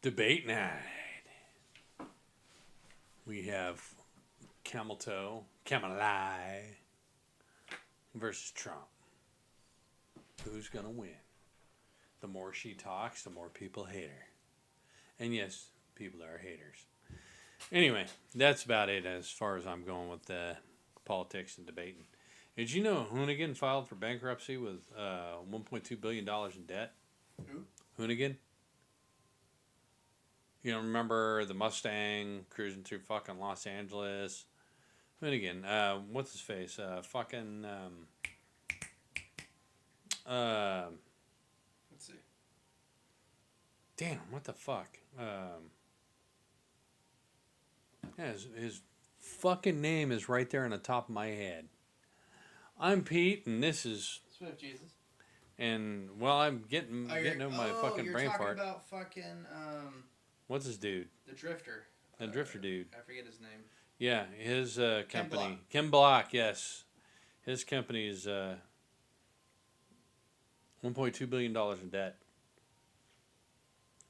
Debate night. We have Camel Toe, Camelai versus Trump. Who's gonna win? The more she talks, the more people hate her. And yes, people are haters. Anyway, that's about it as far as I'm going with politics and debating. Did you know Hoonigan filed for bankruptcy with $1.2 billion in debt? Who? Hoonigan? You don't remember the Mustang cruising through fucking Los Angeles? Hoonigan, what's his face? Let's see. Damn, what the fuck? Yeah, his fucking name is right there on the top of my head. I'm Pete, and this is. Swift Jesus. And well, I'm getting over my fucking brain fart. You're talking about fucking What's his dude? the Drifter. The Drifter dude. I forget his name. Yeah, his company. Block. Ken Block, yes. His company is $1.2 billion in debt.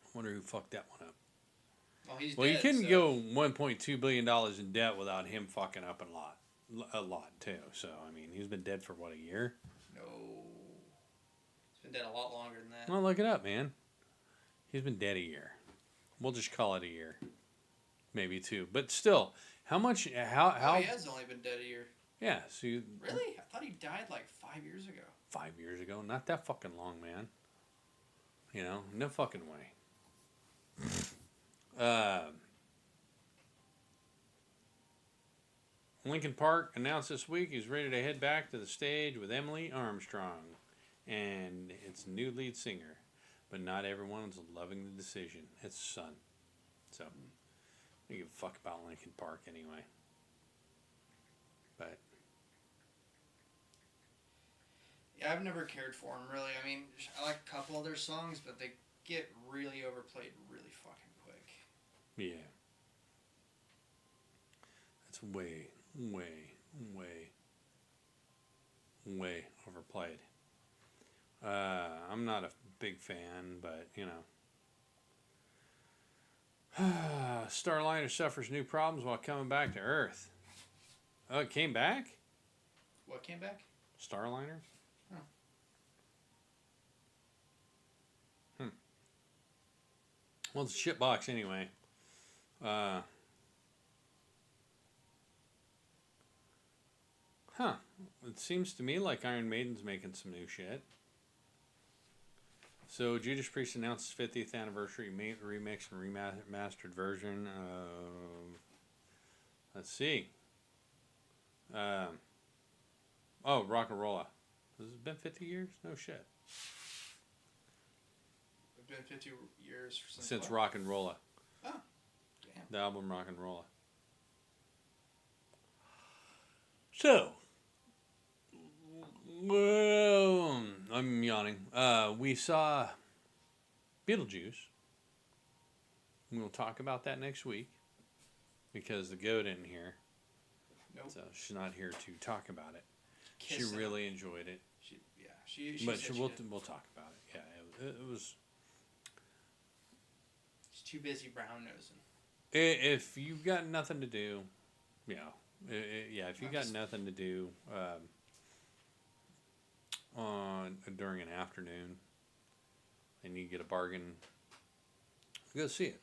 I wonder who fucked that one up. Well, he's Well, dead, you couldn't so. go $1.2 billion in debt without him fucking up a lot too. So, I mean, he's been dead for what, a year? No. He's been dead a lot longer than that. Well, look it up, man. He's been dead a year. We'll just call it a year. Maybe two. But still, how much, how... He has only been dead a year. Yeah, so you... Really? I thought he died like 5 years ago. 5 years ago? Not that fucking long, man. You know, no fucking way. Linkin Park announced this week he's ready to head back to the stage with Emily Armstrong and its new lead singer. But not everyone is loving the decision. It's Son. So, I don't give a fuck about Linkin Park anyway. But Yeah, I've never cared for him, really. I mean, I like a couple of their songs, but they get really overplayed really fucking quick. yeah. That's way, way, way, way overplayed. I'm not a big fan, but, you know. Starliner suffers new problems while coming back to Earth. Oh, it came back? What came back? Starliner? Well, it's a shit box anyway. It seems to me like Iron Maiden's making some new shit. So Judas Priest announced his 50th anniversary remix and remastered version of... Let's see. Rock and Rolla. Has it been 50 years? No shit. It's been 50 years Since Rock and Rolla. Oh, damn. The album Rock and Rolla. So, well, I'm yawning. We saw Beetlejuice. We'll talk about that next week because the goat isn't here. Nope. So she's not here to talk about it. Kiss she him. really enjoyed it. She But said we'll did. talk about it. Yeah, it was. She's too busy brown nosing. If you've got nothing to do, if you got nothing to do during an afternoon, and you get a bargain, go see it.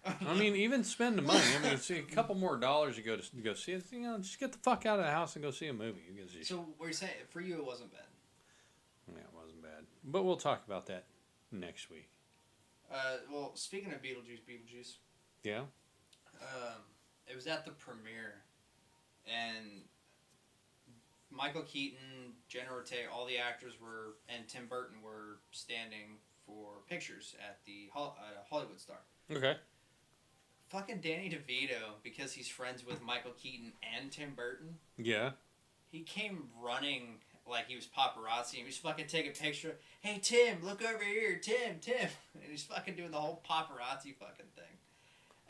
I mean, even spend the money. I mean, see a couple more dollars to go see it. You know, just get the fuck out of the house and go see a movie. So, what you're saying, for you, it wasn't bad? Yeah, it wasn't bad. But we'll talk about that next week. Well, speaking of Beetlejuice. Yeah? It was at the premiere, and Michael Keaton, Jenna Ortega, all the actors and Tim Burton were standing for pictures at the Hollywood Star. Okay. Fucking Danny DeVito, because he's friends with Michael Keaton and Tim Burton. Yeah. He came running like he was paparazzi. He was fucking taking a picture. Hey, Tim, look over here. Tim. And he's fucking doing the whole paparazzi fucking thing.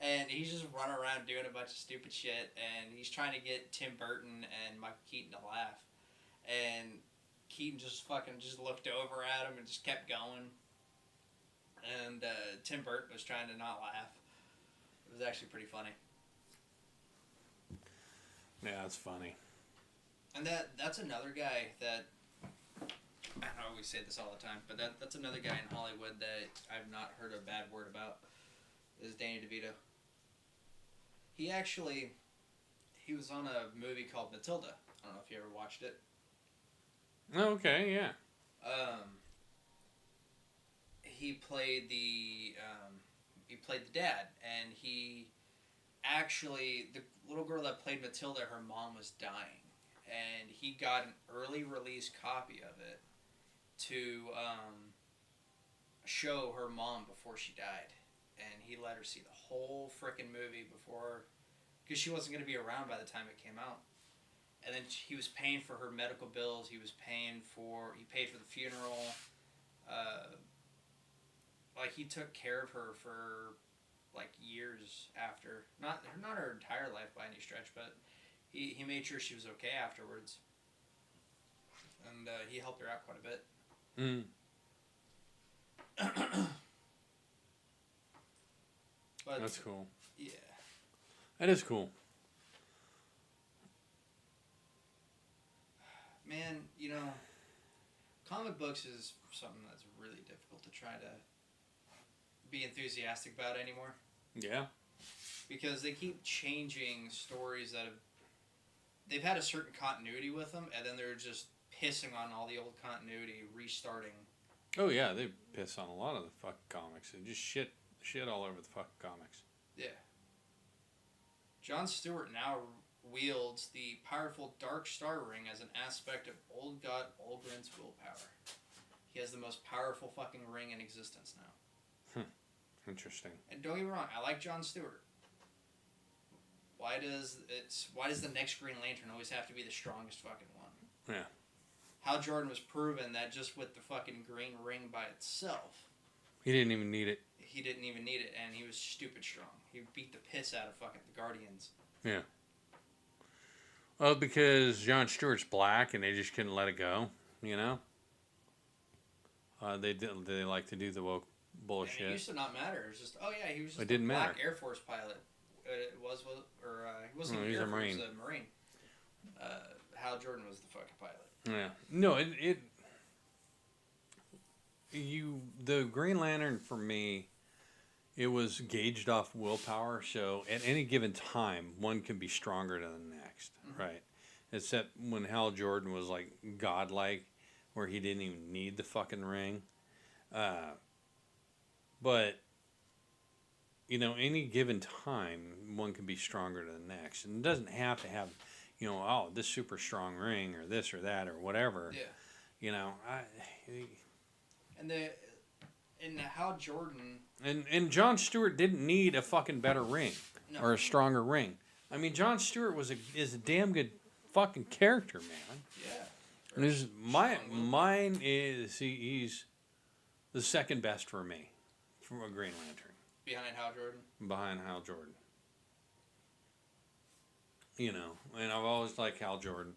And he's just running around doing a bunch of stupid shit. And he's trying to get Tim Burton and Michael Keaton to laugh. And Keaton just looked over at him and just kept going. and Tim Burton was trying to not laugh. It was actually pretty funny. Yeah, it's funny. And that's another guy that, I always say this all the time, but that's another guy in Hollywood that I've not heard a bad word about, is Danny DeVito. He was on a movie called Matilda. I don't know if you ever watched it. Okay, yeah. He played the dad, and the little girl that played Matilda, her mom was dying, and he got an early release copy of it to show her mom before she died, and he let her see the whole frickin' movie before, because she wasn't going to be around by the time it came out. And then he was paying for her medical bills. He paid for the funeral. Like, he took care of her for like years after, not her entire life by any stretch, but he made sure she was okay afterwards, and he helped her out quite a bit. But that's cool. Yeah, that is cool. Man, comic books is something that's really difficult to try to be enthusiastic about anymore. Yeah. Because they keep changing stories they've had a certain continuity with them, and then they're just pissing on all the old continuity, restarting. Oh yeah, they piss on a lot of the fucking comics. They just shit all over the fucking comics. Yeah. Jon Stewart now wields the powerful Dark Star Ring as an aspect of Old God Olgrin's willpower. He has the most powerful fucking ring in existence now. Interesting. And don't get me wrong, I like Jon Stewart. Why does the next Green Lantern always have to be the strongest fucking one? Yeah. Hal Jordan was proven that just with the fucking green ring by itself, he didn't even need it. He didn't even need it, and he was stupid strong. He beat the piss out of fucking the Guardians. Yeah. Well, because Jon Stewart's black, and they just couldn't let it go. You know. They like to do the woke bullshit. And it used to not matter. It was just, he was just a black Air Force pilot. He wasn't even he's Air a Force, Marine. he was a Marine. Hal Jordan was the fucking pilot. Yeah. No, the Green Lantern for me, it was gauged off willpower. So at any given time, one can be stronger than the next, right? Except when Hal Jordan was like godlike, where he didn't even need the fucking ring. But any given time, one can be stronger than the next, and it doesn't have to have, this super strong ring or this or that or whatever. Yeah. And Hal Jordan and Jon Stewart didn't need a fucking better ring or a stronger ring. I mean, Jon Stewart is a damn good fucking character, man. Yeah. And mine is he's the second best for me from a Green Lantern. Behind Hal Jordan? Behind Hal Jordan. And I've always liked Hal Jordan.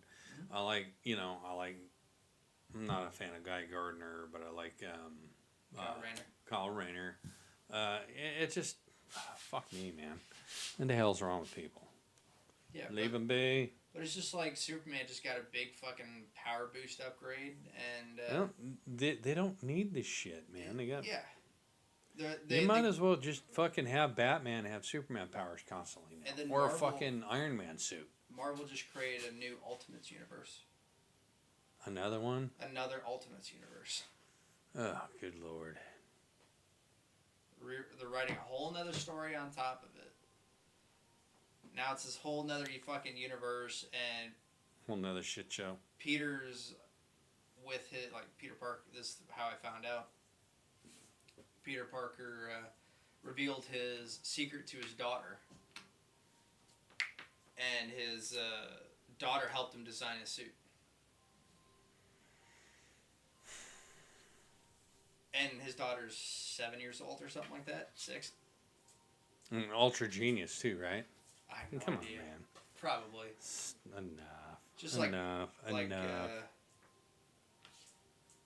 I'm not a fan of Guy Gardner, but I like Kyle Rayner. It's just, fuck me, man. What the hell's wrong with people? Yeah. Leave them be. But it's just like Superman just got a big fucking power boost upgrade, and they don't need this shit, man. They got They might as well just fucking have Batman have Superman powers constantly now. And then or a fucking Iron Man suit. Marvel just created a new Ultimates universe. Another one? Another Ultimates universe. Oh, good lord. They're writing a whole nother story on top of it. Now it's this whole nother fucking universe, and whole nother shit show. Peter's with his, Peter Parker, this is how I found out. Peter Parker revealed his secret to his daughter, and his daughter helped him design a suit. And his daughter's 7 years old or something like that, 6. Ultra genius too, right? I have no Come idea. on, man. Probably. Enough. Just enough.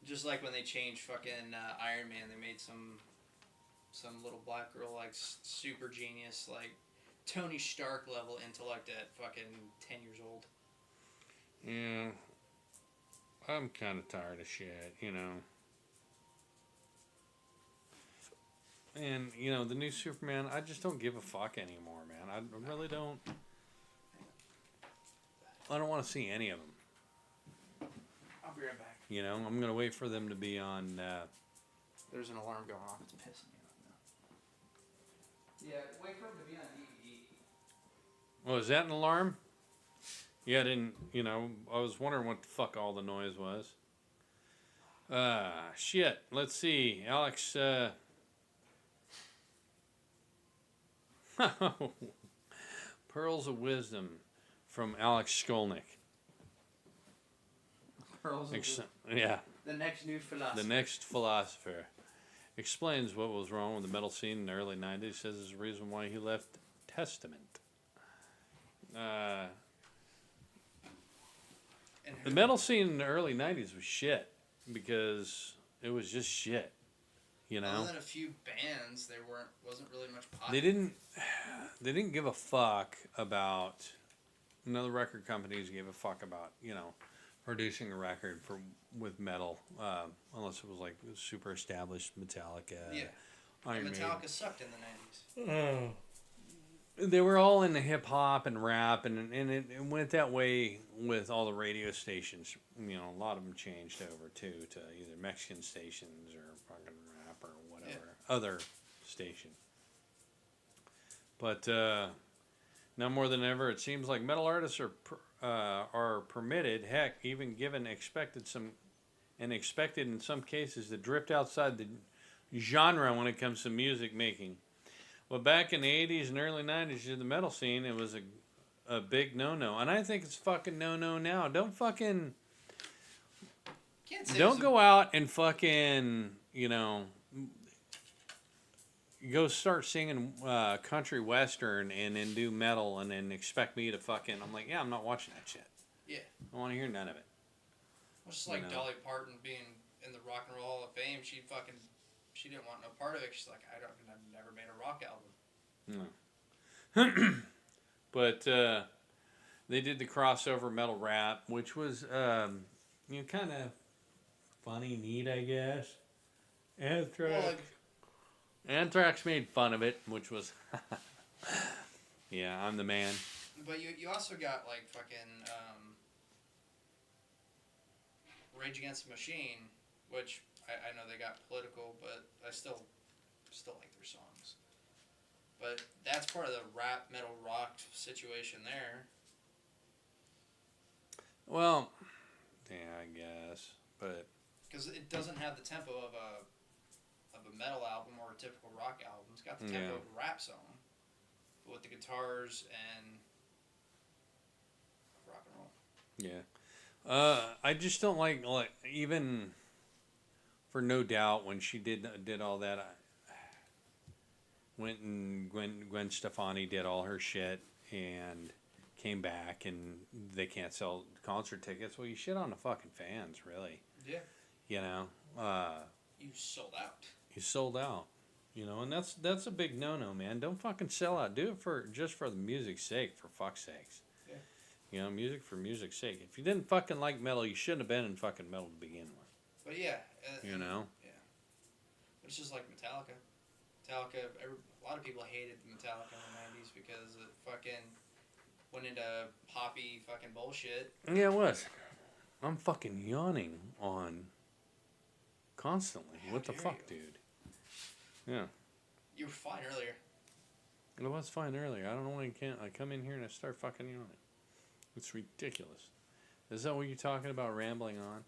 Just like when they changed fucking Iron Man, they made some some little black girl, like super genius, like Tony Stark level intellect at fucking 10 years old. Yeah. I'm kind of tired of shit, you know. And, you know, the new Superman, I just don't give a fuck anymore, man. I really don't. I don't want to see any of them. I'll be right back. You know, I'm going to wait for them to be on. There's an alarm going off. It's pissing me off now. Yeah, wait for him to be on DVD. Oh, is that an alarm? Yeah, I didn't, you know, I was wondering what the fuck all the noise was. Shit. Let's see. Alex, Pearls of Wisdom from Alex Skolnick. Pearls of Wisdom. Yeah. The next new philosopher. The next philosopher explains what was wrong with the metal scene in the early 90s. Says it's the reason why he left Testament. The metal scene in the early 90s was shit because it was just shit, you know. Other than a few bands, there wasn't really much pop. They didn't give a fuck about. None of the record companies gave a fuck about, you know, producing a record with metal, unless it was like super established Metallica. Yeah. Iron Maiden. Metallica sucked in the 90s. They were all into hip hop and rap, and it went that way with all the radio stations. You know, a lot of them changed over too to either Mexican stations or fucking rap or whatever other station. But now more than ever, it seems like metal artists are permitted, heck, even given expected in some cases to drift outside the genre when it comes to music making. Well, back in the 80s and early 90s, in the metal scene, it was a big no-no. And I think it's fucking no-no now. Don't go out and fucking, you know, go start singing country western and then do metal and then expect me to fucking... I'm like, yeah, I'm not watching that shit. Yeah. I don't want to hear none of it. Well, just like Dolly Parton being in the Rock and Roll Hall of Fame, she didn't want no part of it. She's like, I've never made a rock album. No. But they did the crossover metal rap, which was, you know, kind of funny, neat, I guess. Anthrax made fun of it, which was, yeah, I'm the man. But you also got like fucking Rage Against the Machine, which I know they got political, but I still like their songs. But that's part of the rap, metal, rock situation there. Well, yeah, I guess, but because it doesn't have the tempo of a metal album or a typical rock album. It's got the tempo of a rap song, but with the guitars and rock and roll. Yeah, I just don't like even for No Doubt when she did all that. Went and Gwen Stefani did all her shit and came back and they can't sell concert tickets. Well, you shit on the fucking fans, really. Yeah. You know. You sold out. You sold out. You know, and that's a big no-no, man. Don't fucking sell out. Do it just for the music's sake, for fuck's sakes. Yeah. You know, music for music's sake. If you didn't fucking like metal, you shouldn't have been in fucking metal to begin with. But yeah. You know? Yeah. It's just like Metallica. A lot of people hated Metallica in the 90s because it fucking went into poppy fucking bullshit. Yeah, it was. I'm fucking yawning on constantly. What the fuck, dude? Yeah. You were fine earlier. It was fine earlier. I don't know why I come in here and I start fucking yawning. It's ridiculous. Is that what you're talking about, rambling on?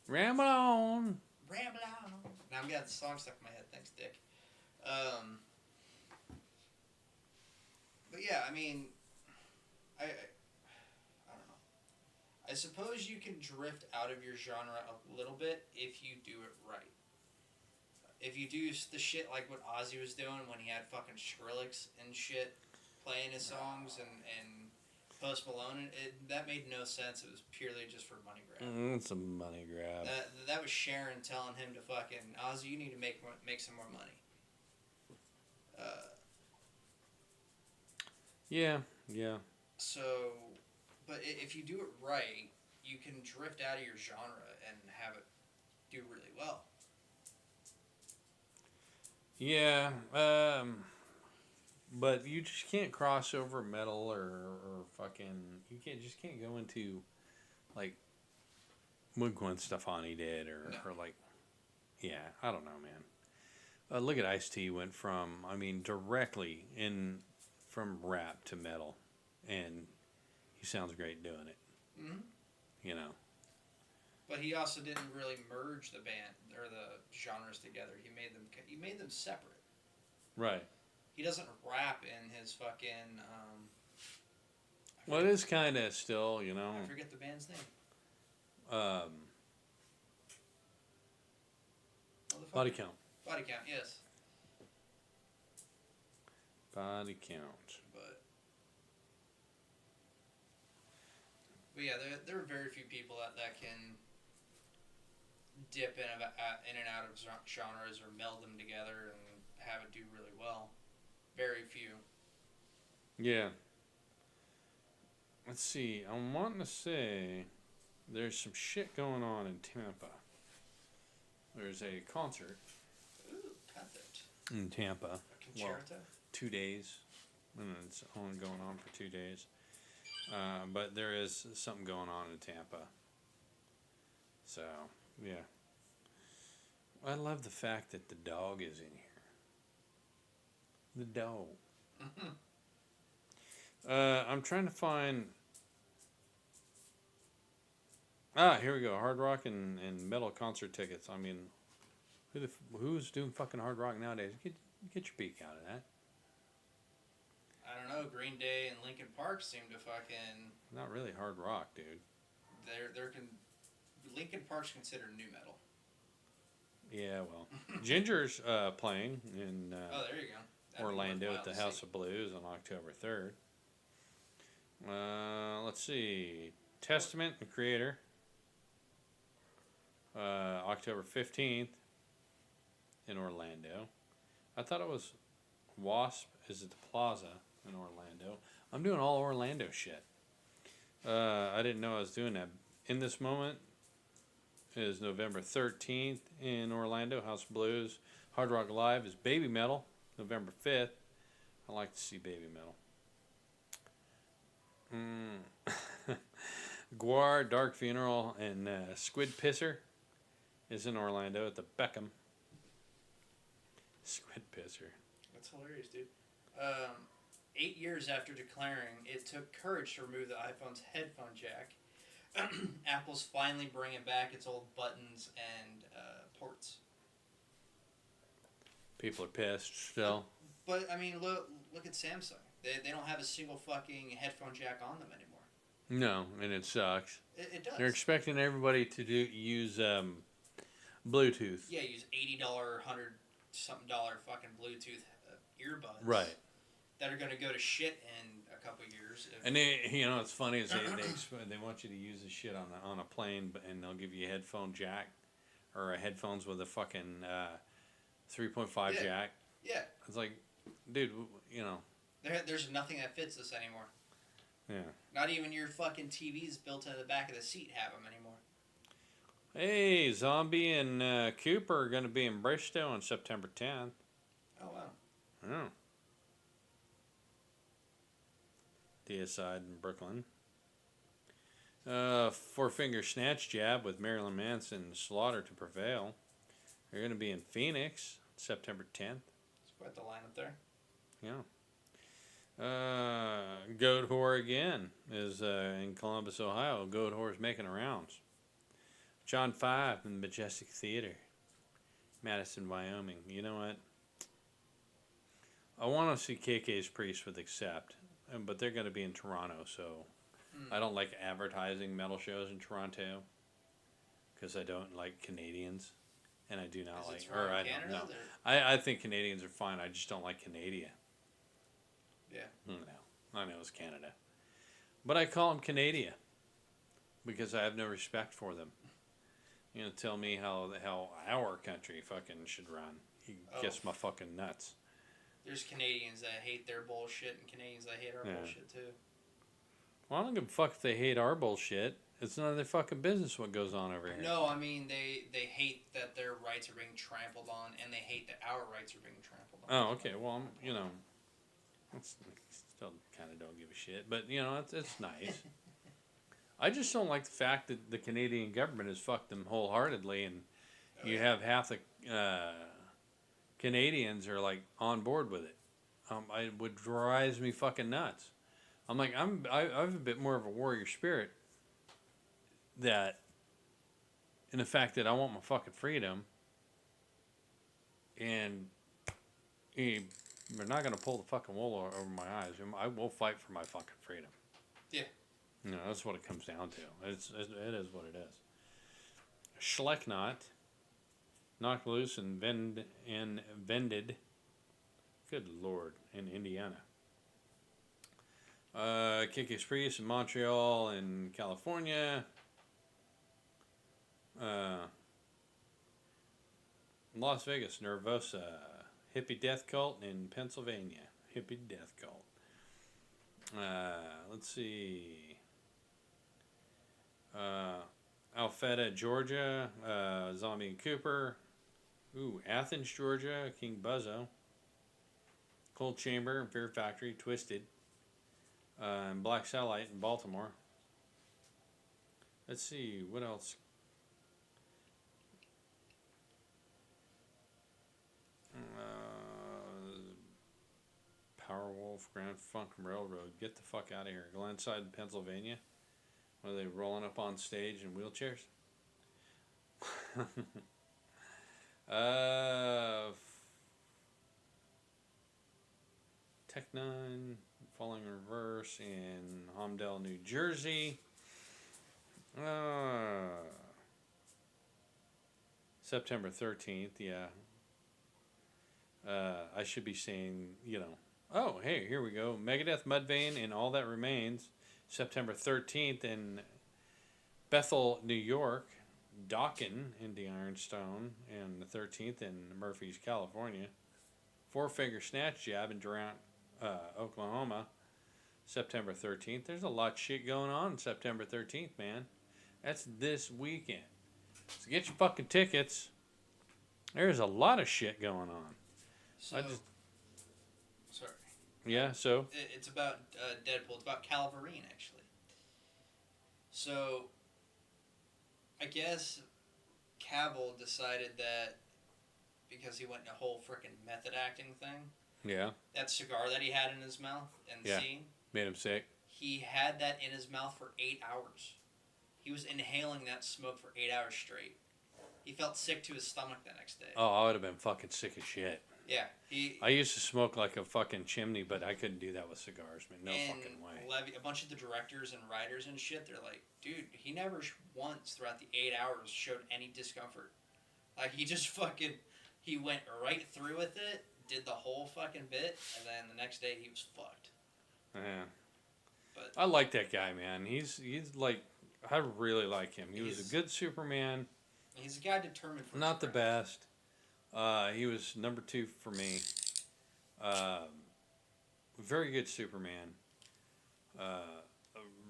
Ramble on! Ramble on! Now I've got the song stuck in my head. Thanks, Dick. But yeah, I mean, I don't know. I suppose you can drift out of your genre a little bit if you do it right. If you do the shit like what Ozzy was doing when he had fucking Skrillex and shit playing his songs and Post Malone, that made no sense. It was purely just for money grab. It's a money grab. That was Sharon telling him to fucking, Ozzy, you need to make some more money. Yeah, yeah. So, but if you do it right, you can drift out of your genre and have it do really well. Yeah, but you just can't cross over metal or fucking. You can't just can't go into like what Gwen Stefani did No. or like. Yeah, I don't know, man. Look at Ice T went from directly in from rap to metal, and he sounds great doing it. Hmm. You know. But he also didn't really merge the band or the genres together. He made them separate. Right. He doesn't rap in his fucking. I Well, it forget, is kind of still, I forget the band's name. um, Motherfucker. body count. Body Count, yes. Body count. But yeah, there are very few people that can dip in and out of genres or meld them together and have it do really well. Very few. Yeah. Let's see. I'm wanting to say there's some shit going on in Tampa. There's a concert Ooh, concept. in Tampa. A concerto? 2 days. And it's only going on for 2 days. But there is something going on in Tampa. So, yeah. I love the fact that the dog is in here. The dog. Mhm. I'm trying to find. Here we go. Hard rock and metal concert tickets. I mean, who's doing fucking hard rock nowadays? Get your beak out of that. I don't know. Green Day and Linkin Park seem to fucking. Not really hard rock, dude. Linkin Park's considered new metal. Yeah, well, Ginger's playing in Oh, there you go. That'd be Orlando at worthwhile the to House see. of Blues on October 3rd. Let's see. Testament and Creator. October 15th in Orlando. I thought it was Wasp is at the Plaza in Orlando. I'm doing all Orlando shit. I didn't know I was doing that. In This Moment is November 13th in Orlando, House of Blues. Hard Rock Live is Baby Metal, November 5th. I like to see Baby Metal. Guar, Dark Funeral, and Squid Pisser is in Orlando at the Beckham. Squid Pisser. That's hilarious, dude. 8 years after declaring it took courage to remove the iPhone's headphone jack, Apple's finally bringing back its old buttons and ports. People are pissed still. But I mean, look at Samsung. They don't have a single fucking headphone jack on them anymore. No, and it sucks. It does. They're expecting everybody to use Bluetooth. Yeah, use $80, $100-something fucking Bluetooth earbuds. Right. That are going to go to shit in a couple years. And it's funny is they want you to use this shit on a plane, and they'll give you a headphone jack, or headphones with a fucking 3.5 Yeah. jack. Yeah. It's like, dude, There's nothing that fits this anymore. Yeah. Not even your fucking TVs built into the back of the seat have them anymore. Hey, Zombie and Cooper are going to be in Bristow on September 10th. Oh, wow. Oh. Deicide in Brooklyn. Four Finger Snatch Jab with Marilyn Manson and Slaughter to Prevail. They're going to be in Phoenix September 10th. It's quite the lineup there. Yeah. Goat Whore again is in Columbus, Ohio. Goat Whore's making the rounds. John 5 in the Majestic Theater, Madison, Wyoming. You know what? I want to see KK's Priest with Accept, but they're going to be in Toronto, so I don't like advertising metal shows in Toronto because I don't like Canadians, and I do not like. Or I don't know. I think Canadians are fine. I just don't like Canada. Yeah. No, I know it's Canada, but I call them Canada because I have no respect for them. Tell me how our country fucking should run. You guess my fucking nuts. There's Canadians that hate their bullshit and Canadians that hate our Yeah. bullshit too. Well, I don't give a fuck if they hate our bullshit. It's none of their fucking business what goes on over here. No, I mean they hate that their rights are being trampled on, and they hate that our rights are being trampled on. Oh, okay. Well, it's still kind of don't give a shit, but it's nice. I just don't like the fact that the Canadian government has fucked them wholeheartedly, and you have half the Canadians are like on board with it. It would drives me fucking nuts. I'm like I have a bit more of a warrior spirit. That, in the fact that I want my fucking freedom, and they're not gonna pull the fucking wool over my eyes. I will fight for my fucking freedom. Yeah. That's what it comes down to. It is what it is. Schlecknot, knocked loose and vended. Good Lord, in Indiana. Kick-Ass Priest in Montreal and California. Las Vegas, Nervosa, Hippie Death Cult in Pennsylvania. Hippie Death Cult. Let's see. Alpharetta, Georgia, Zombie and Cooper. Ooh, Athens, Georgia, King Buzzo. Cold Chamber, Fear Factory, Twisted. And Black Satellite in Baltimore. Let's see, what else? Powerwolf, Grand Funk Railroad. Get the fuck out of here. Glenside, Pennsylvania. Are they rolling up on stage in wheelchairs? Tech-9, Falling Reverse in Homdale, New Jersey. September 13th, yeah. I should be saying, oh, hey, here we go. Megadeth, Mudvayne, and All That Remains. September 13th in Bethel, New York. Dokken in the Ironstone. And the 13th in Murphy's, California. Four Finger Snatch Jab in Durant, Oklahoma. September 13th. There's a lot of shit going on September 13th, man. That's this weekend. So get your fucking tickets. There's a lot of shit going on. Sorry. Yeah, so? It's about Deadpool. It's about Calvarine, actually. So, I guess Cavill decided that because he went in a whole freaking method acting thing. Yeah. That cigar that he had in his mouth in the scene. Made him sick. He had that in his mouth for 8 hours. He was inhaling that smoke for 8 hours straight. He felt sick to his stomach the next day. Oh, I would have been fucking sick as shit. Yeah. I used to smoke like a fucking chimney, but I couldn't do that with cigars, man. No fucking way. A bunch of the directors and writers and shit, they're like, dude, he never once throughout the 8 hours showed any discomfort. Like, he just fucking, he went right through with it, did the whole fucking bit, and then the next day he was fucked. Yeah. But I like that guy, man. He's like, I really like him. He was a good Superman. He's a guy determined for not the best. He was number 2 for me. Very good Superman.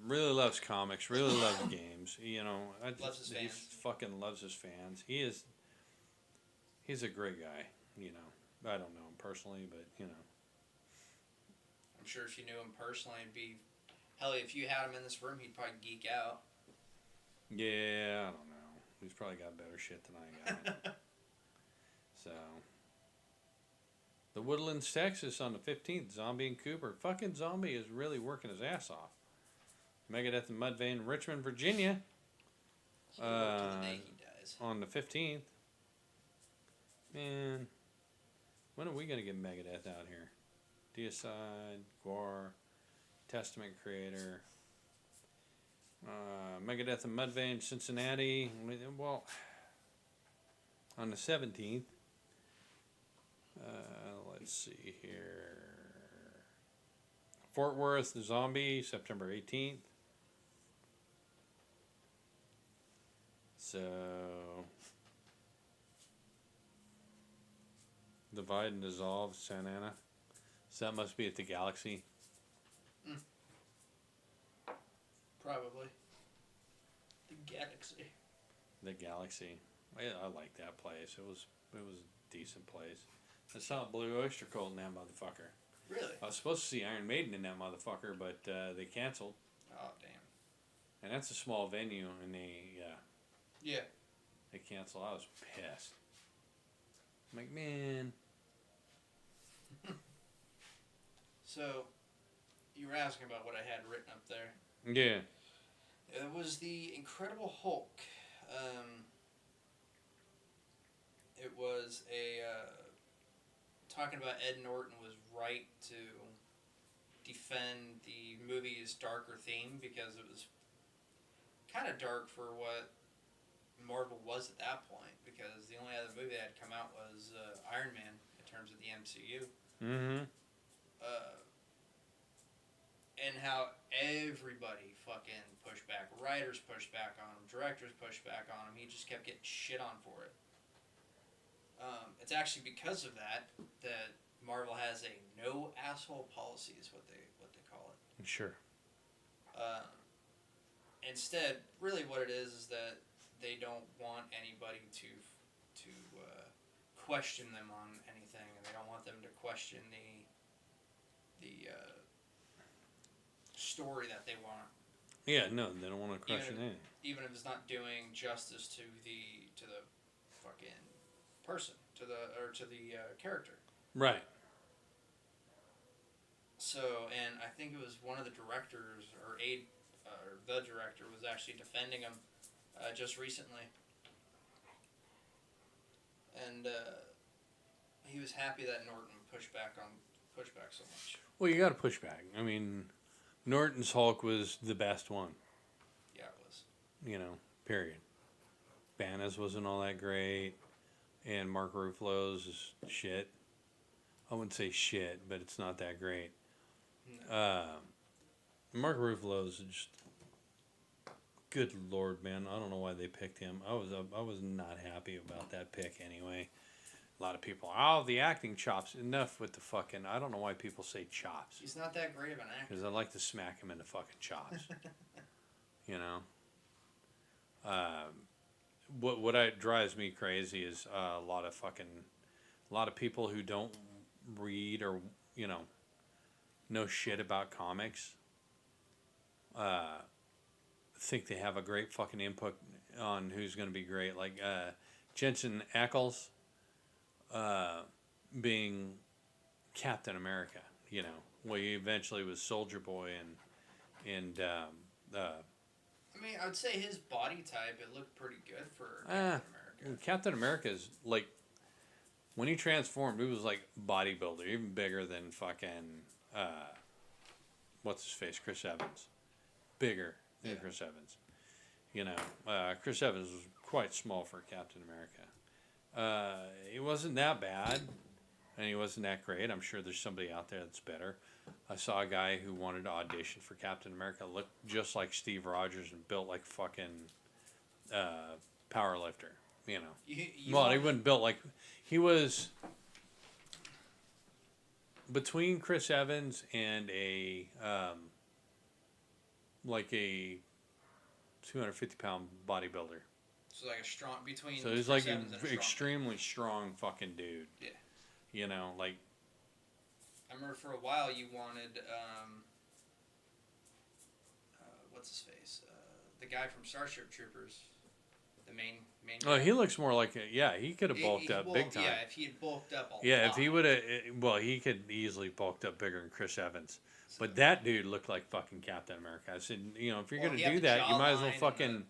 Really loves comics. Really loves games. Loves his fans. He fucking loves his fans. He's a great guy. I don't know him personally, but I'm sure if you knew him personally, it'd be hell. If you had him in this room, he'd probably geek out. Yeah, I don't know. He's probably got better shit than I got. So, the Woodlands, Texas on the 15th, Zombie and Cooper. Fucking Zombie is really working his ass off. Megadeth and Mudvayne, Richmond, Virginia. Till the day he dies. On the 15th. Man, when are we going to get Megadeth out here? Deicide, Gwar, Testament Creator. Megadeth and Mudvayne, Cincinnati. Well, on the 17th. Let's see here. Fort Worth, the Zombie, September 18th. So, Divide and Dissolve, Santa Ana. So that must be at the Galaxy. Probably. The Galaxy. The Galaxy. I like that place. It was a decent place. I saw Blue Oyster Cult in that motherfucker. Really? I was supposed to see Iron Maiden in that motherfucker, but they canceled. Oh, damn. And that's a small venue, and Yeah. they canceled. I was pissed. I'm like, man. So, you were asking about what I had written up there. Yeah. It was the Incredible Hulk. It was talking about Ed Norton was right to defend the movie's darker theme because it was kind of dark for what Marvel was at that point, because the only other movie that had come out was Iron Man in terms of the MCU. Mm-hmm. And how everybody fucking pushed back. Writers pushed back on him. Directors pushed back on him. He just kept getting shit on for it. It's actually because of that Marvel has a no asshole policy, is what they call it. Sure. Instead, really what it is that they don't want anybody to question them on anything, and they don't want them to question the story that they want. Yeah, no, they don't want to question anything. Even if it's not doing justice to the fucking person, to the character. Right. So, and I think it was one of the directors or the director was actually defending him just recently, and he was happy that Norton pushed back so much. Well, you got to push back. I mean, Norton's Hulk was the best one. Yeah, it was. Period. Banna's wasn't all that great, and Mark Ruffalo's is shit. I wouldn't say shit, but it's not that great. No. Mark Ruffalo's just, good lord, man. I don't know why they picked him. I was not happy about that pick anyway. A lot of people, the acting chops. Enough with the fucking, I don't know why people say chops. He's not that great of an actor. Because I like to smack him in the fucking chops. What drives me crazy is a lot of people who don't read or know shit about comics. Think they have a great fucking input on who's going to be great. Like Jensen Ackles being Captain America. Well, he eventually was Soldier Boy and I mean, I would say his body type, it looked pretty good for Captain America. Captain America's like, when he transformed, he was like bodybuilder, even bigger than fucking what's his face, Chris Evans, bigger than Chris Evans. Chris Evans was quite small for Captain America. He wasn't that bad, and he wasn't that great. I'm sure there's somebody out there that's better. I saw a guy who wanted to audition for Captain America, looked just like Steve Rogers and built like fucking power lifter. He wasn't built like, he was between Chris Evans and a 250-pound bodybuilder. So like a strong between. So he's like an extremely strong fucking dude. Yeah. I remember for a while you wanted what's his face? The guy from Starship Troopers, the main. Oh, he looks more like he could have bulked up big time. Yeah, if he had bulked up a lot. If he would have, he could easily bulked up bigger than Chris Evans. But that dude looked like fucking Captain America. I said, if you're gonna do that, you might as well fucking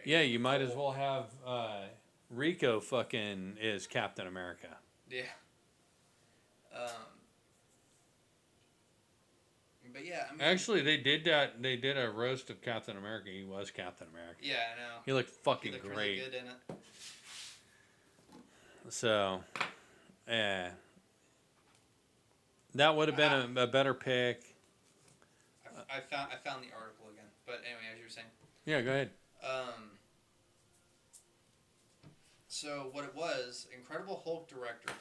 you might as well have Rico fucking is Captain America. Yeah. But yeah, I mean, actually, they did that. They did a roast of Captain America. He was Captain America. Yeah, I know. He looked fucking great. Really good in it. So, that would have been a better pick. I found the article again, but anyway, as you were saying. Yeah, go ahead. So what it was, Incredible Hulk director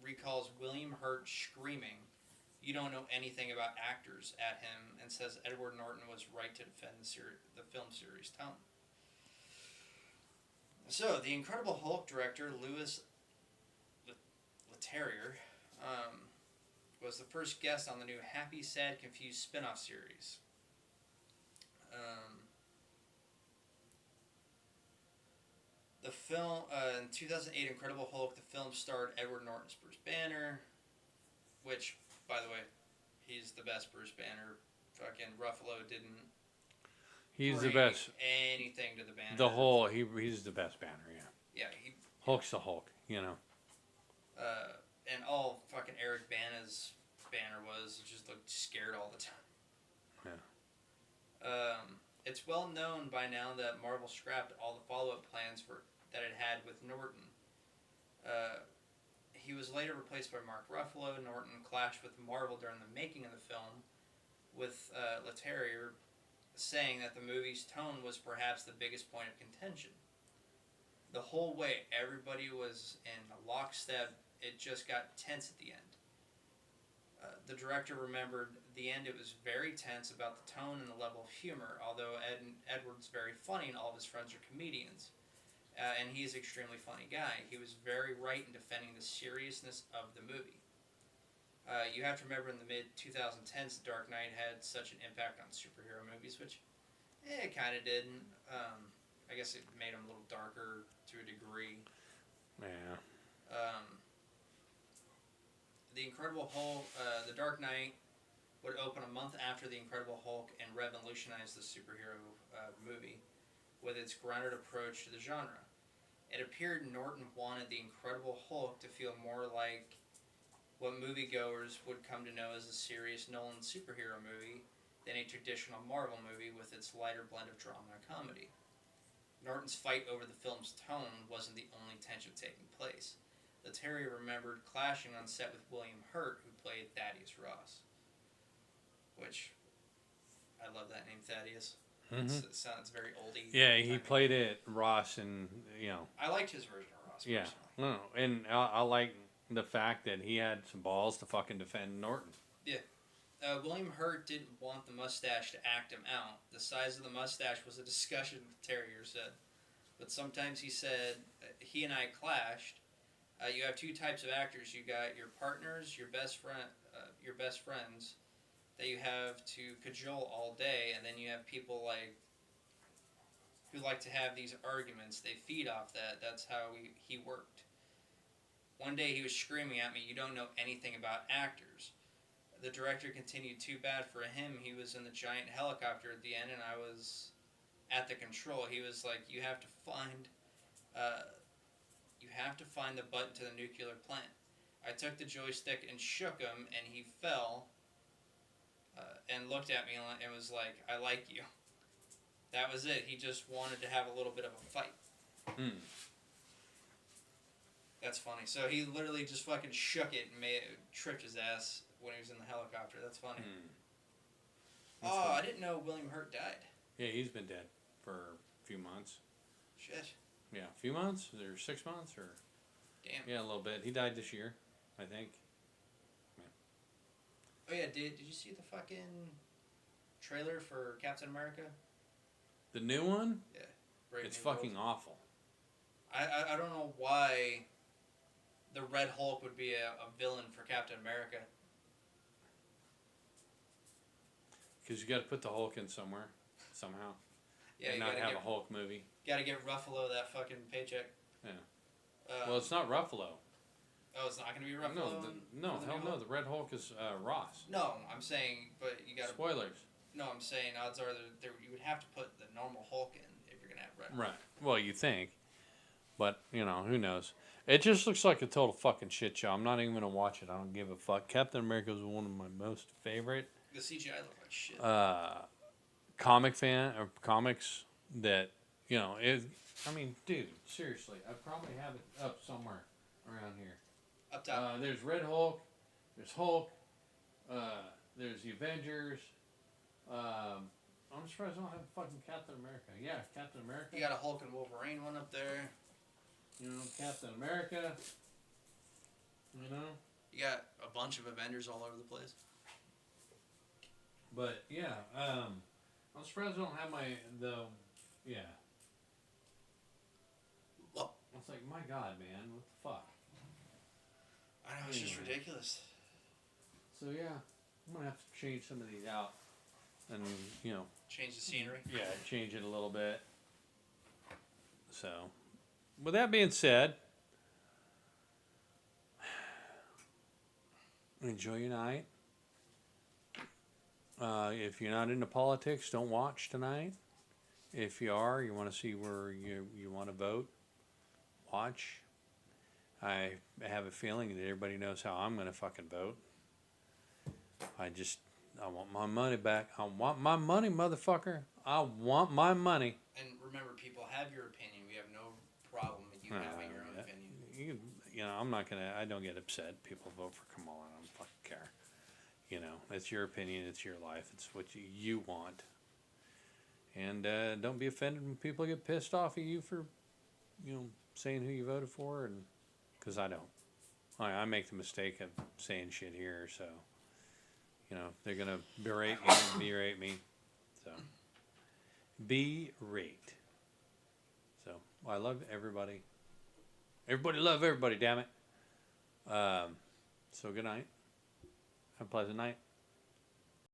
recalls William Hurt screaming, you don't know anything about actors at him and says Edward Norton was right to defend the film series tone. So, the Incredible Hulk director, Louis Leterrier, was the first guest on the new Happy, Sad, Confused spin-off series. The film, in 2008, Incredible Hulk, the film starred Edward Norton's Bruce Banner, which, by the way, he's the best Bruce Banner. Fucking Ruffalo didn't He's the bring best. anything to the Banner. The whole, he's the best Banner, yeah. Yeah, Hulk's the Hulk, you know. And all fucking Eric Bana's Banner was just looked scared all the time. Yeah. It's well known by now that Marvel scrapped all the follow-up plans that it had with Norton. He was later replaced by Mark Ruffalo. Norton clashed with Marvel during the making of the film, with Leterrier saying that the movie's tone was perhaps the biggest point of contention. The whole way, everybody was in lockstep. It just got tense at the end. The director remembered the end. It was very tense about the tone and the level of humor, although Edward's very funny and all of his friends are comedians. And he's an extremely funny guy. He was very right in defending the seriousness of the movie. You have to remember in the mid-2010s, The Dark Knight had such an impact on superhero movies, which it kind of didn't. I guess it made them a little darker to a degree. Yeah. The Incredible Hulk, The Dark Knight, would open a month after The Incredible Hulk and revolutionize the superhero movie with its grounded approach to the genre. It appeared Norton wanted The Incredible Hulk to feel more like what moviegoers would come to know as a serious Nolan superhero movie than a traditional Marvel movie with its lighter blend of drama and comedy. Norton's fight over the film's tone wasn't the only tension taking place. Leterrier remembered clashing on set with William Hurt, who played Thaddeus Ross. Which, I love that name, Thaddeus. It sounds very oldie. Yeah, he played it, Ross, and, you know. I liked his version of Ross, yeah. personally. No, and I like the fact that he had some balls to fucking defend Norton. Yeah. William Hurt didn't want the mustache to act him out. The size of the mustache was a discussion, Terrier said. But sometimes he said, he and I clashed. You have two types of actors. You got your partners, your best friends that you have to cajole all day, and then you have people who like to have these arguments. They feed off that. That's how he worked. One day he was screaming at me, "You don't know anything about actors." The director continued, "Too bad for him. He was in the giant helicopter at the end, and I was at the control." He was like, "You have to find the button to the nuclear plant." I took the joystick and shook him, and he fell and looked at me and was like, "I like you." That was it. He just wanted to have a little bit of a fight. That's funny. So he literally just fucking shook it and tripped his ass when he was in the helicopter. That's funny. That's funny. funny. I didn't know William Hurt died. Yeah, he's been dead for a few months. Shit. Yeah, a few months? Or 6 months? Or Damn. yeah, a little bit. He died this year, I think. Oh yeah, did you see the fucking trailer for Captain America? The new one? Yeah. Brave It's New fucking World. awful. I don't know why the Red Hulk would be a villain for Captain America. Because you got to put the Hulk in somewhere, somehow. Yeah, and you not gotta have get, a Hulk movie. Gotta get Ruffalo that fucking paycheck. Yeah. Well, it's not Ruffalo. Oh, it's not gonna be Ruffalo. No, for the hell new no. Hulk? The Red Hulk is Ross. No, I'm saying, but you gotta. Spoilers. No, I'm saying odds are that you would have to put the normal Hulk in if you're gonna have Red Hulk. Right. Well, you think, but you know who knows. It just looks like a total fucking shit show. I'm not even gonna watch it. I don't give a fuck. Captain America is one of my most favorite. The CGI looked like shit. Comics that I mean, dude, seriously, I probably have it up somewhere around here. Up top. There's Red Hulk, there's Hulk, there's the Avengers. I'm surprised I don't have fucking Captain America. Yeah, Captain America. You got a Hulk and Wolverine one up there. You know, Captain America. You know. You got a bunch of Avengers all over the place. But yeah, I'm surprised I don't have yeah. It's like, my God, man, what the fuck? I know, it's just Anyway. ridiculous. So yeah, I'm gonna have to change some of these out, and Change the scenery. yeah, change it a little bit. So, with that being said, enjoy your night. If you're not into politics, don't watch tonight. If you are, you want to see where you want to vote, watch. I have a feeling that everybody knows how I'm going to fucking vote. I want my money back. I want my money, motherfucker. I want my money. And remember, people, have your opinion. We have no problem with you having your own opinion. I'm not going to, I don't get upset. People vote for Kamala. I don't fucking care. It's your opinion. It's your life. It's what you want. And don't be offended when people get pissed off at you for, saying who you voted for, and because I don't. I make the mistake of saying shit here, so they're gonna berate me. So berate. So I love everybody. Everybody love everybody. Damn it. So good night. Have a pleasant night.